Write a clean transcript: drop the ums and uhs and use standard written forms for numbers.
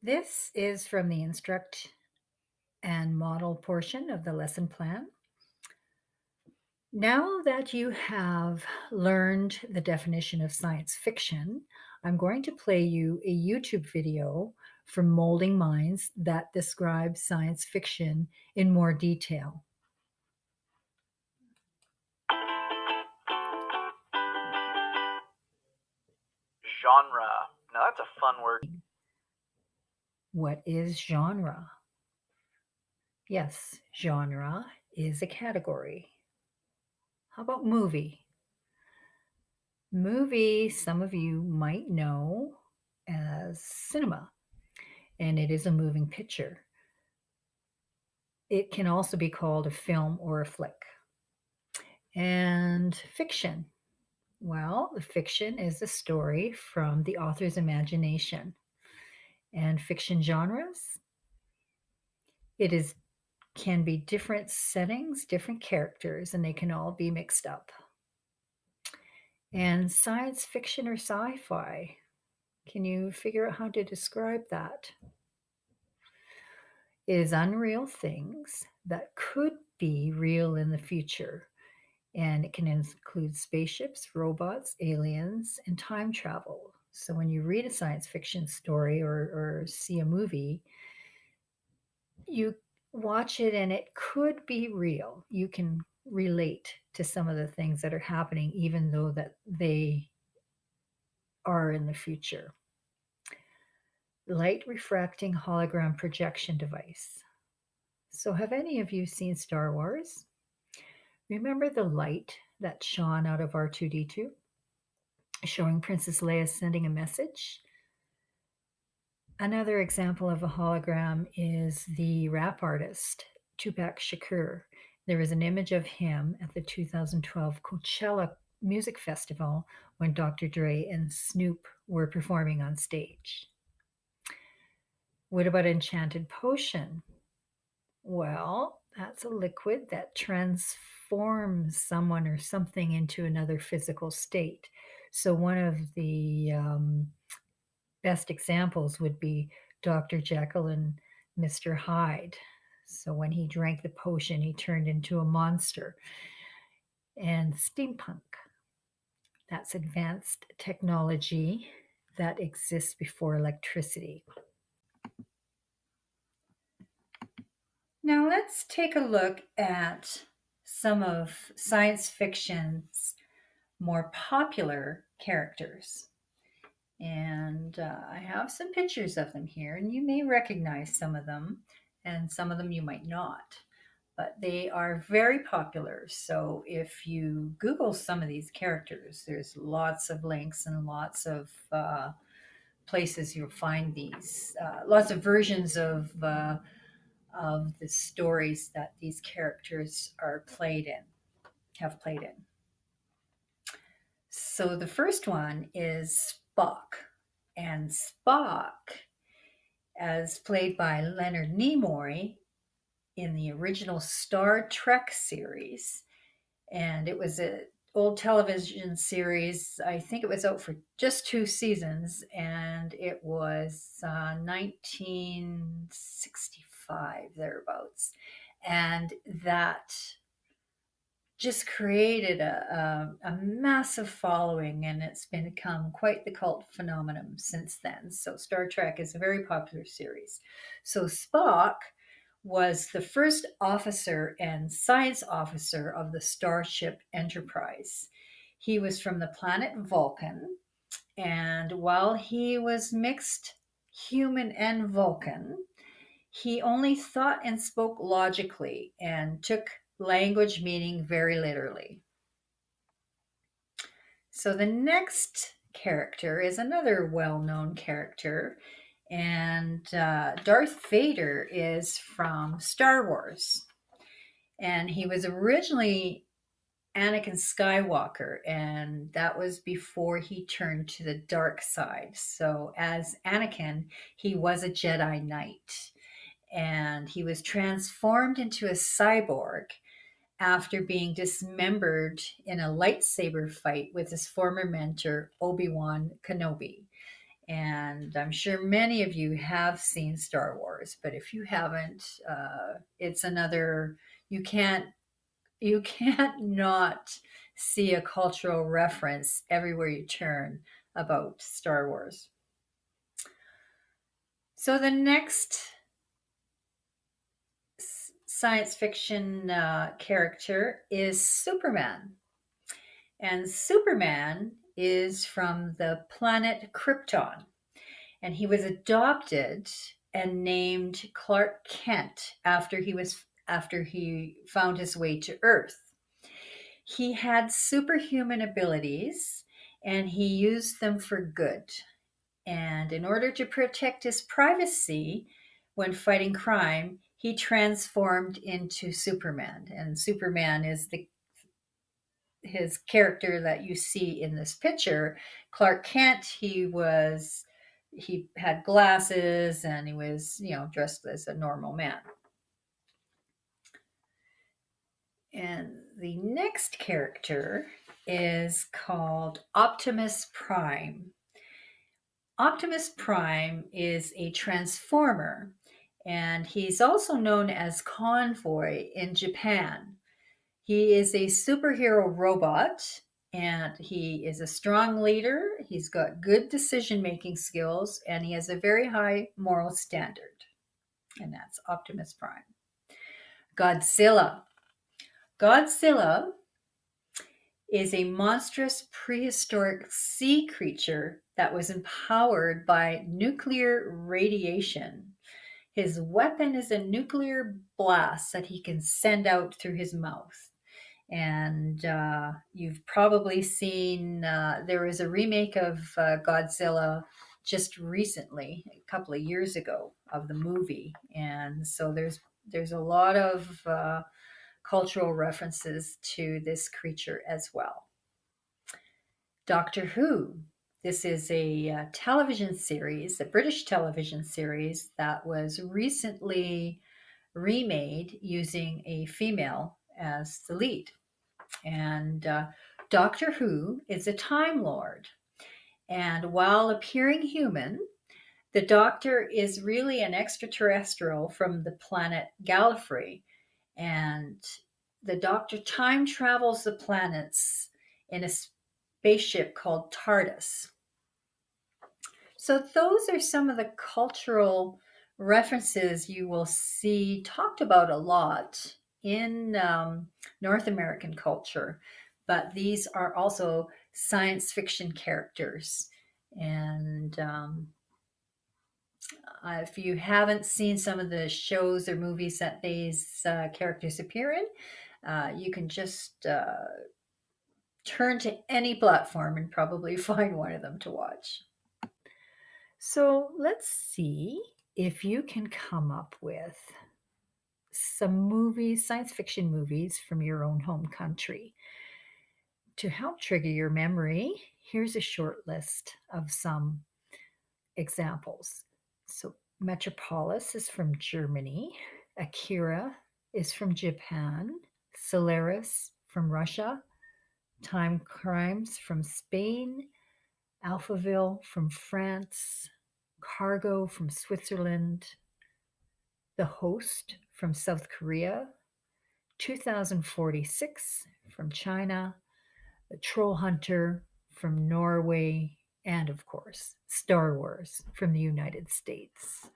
This is from the instruct and model portion of the lesson plan. Now that you have learned the definition of science fiction, I'm going to play you a YouTube video from Molding Minds that describes science fiction in more detail. Genre. Now that's a fun word. What is genre? Yes, genre is a category. How about movie? Movie, some of you might know as cinema, and it is a moving picture. It can also be called a film or a flick. And fiction. Well, the fiction is a story from the author's imagination. And fiction genres, it is can be different settings, different characters, and they can all be mixed up. And science fiction or sci-fi, can you figure out how to describe that? It is unreal things that could be real in the future. And it can include spaceships, robots, aliens, and time travel. So when you read a science fiction story or see a movie, you watch it and it could be real. You can relate to some of the things that are happening, even though that they are in the future. Light refracting hologram projection device. So have any of you seen Star Wars? Remember the light that shone out of R2D2, showing Princess Leia sending a message? Another example of a hologram is the rap artist Tupac Shakur. There is an image of him at the 2012 Coachella Music Festival when Dr. Dre and Snoop were performing on stage. What about Enchanted Potion? Well, that's a liquid that transforms someone or something into another physical state. So, one of the best examples would be Dr. Jekyll and Mr. Hyde. So, when he drank the potion, he turned into a monster. And steampunk, that's advanced technology that exists before electricity. Now let's take a look at some of science fiction's more popular characters. And I have some pictures of them here, and you may recognize some of them, and some of them you might not. But they are very popular. So if you Google some of these characters, there's lots of links and lots of places you'll find these, lots of versions of the stories that these characters are played in, have played in. So the first one is Spock. And Spock, as played by Leonard Nimoy in the original Star Trek series, and it was a old television series. I think it was out for just 2 seasons, and it was 1965 thereabouts, and that just created a massive following, and it's become quite the cult phenomenon since then. So Star Trek is a very popular series. So Spock was the first officer and science officer of the Starship Enterprise. He was from the planet Vulcan, and while he was mixed human and Vulcan, he only thought and spoke logically and took language meaning very literally. So the next character is another well known character, and Darth Vader is from Star Wars. And he was originally Anakin Skywalker, and that was before he turned to the dark side. So, as Anakin, he was a Jedi Knight, and he was transformed into a cyborg after being dismembered in a lightsaber fight with his former mentor, Obi-Wan Kenobi. And I'm sure many of you have seen Star Wars, but if you haven't, it's another, you can't you can't not see a cultural reference everywhere you turn about Star Wars. So the next science fiction character is Superman. And Superman is from the planet Krypton. And he was adopted and named Clark Kent after he found his way to Earth. He had superhuman abilities and he used them for good. And in order to protect his privacy when fighting crime, he transformed into Superman. And Superman is the his character that you see in this picture. Clark Kent, he had glasses and he was, dressed as a normal man. And the next character is called Optimus Prime. Optimus Prime is a transformer, and he's also known as Convoy in Japan. He is a superhero robot, and he is a strong leader. He's got good decision making skills, and he has a very high moral standard. And that's Optimus Prime. Godzilla. Godzilla is a monstrous prehistoric sea creature that was empowered by nuclear radiation. His weapon is a nuclear blast that he can send out through his mouth. And you've probably seen there was a remake of Godzilla just recently, a couple of years ago, of the movie, and so there's a lot of cultural references to this creature as well. Doctor Who. This is a television series, a British television series that was recently remade using a female as the lead. And Doctor Who is a Time Lord. And while appearing human, the Doctor is really an extraterrestrial from the planet Gallifrey. And the Doctor time travels the planets in a spaceship called TARDIS. So, those are some of the cultural references you will see talked about a lot in North American culture, but these are also science fiction characters. And if you haven't seen some of the shows or movies that these characters appear in, you can just turn to any platform and probably find one of them to watch. So let's see if you can come up with some movies, science fiction movies from your own home country. To help trigger your memory, here's a short list of some examples. So, Metropolis is from Germany, Akira is from Japan, Solaris from Russia, Time Crimes from Spain, Alphaville from France, Cargo from Switzerland, The Host from South Korea, 2046 from China, The Troll Hunter from Norway, and of course, Star Wars from the United States.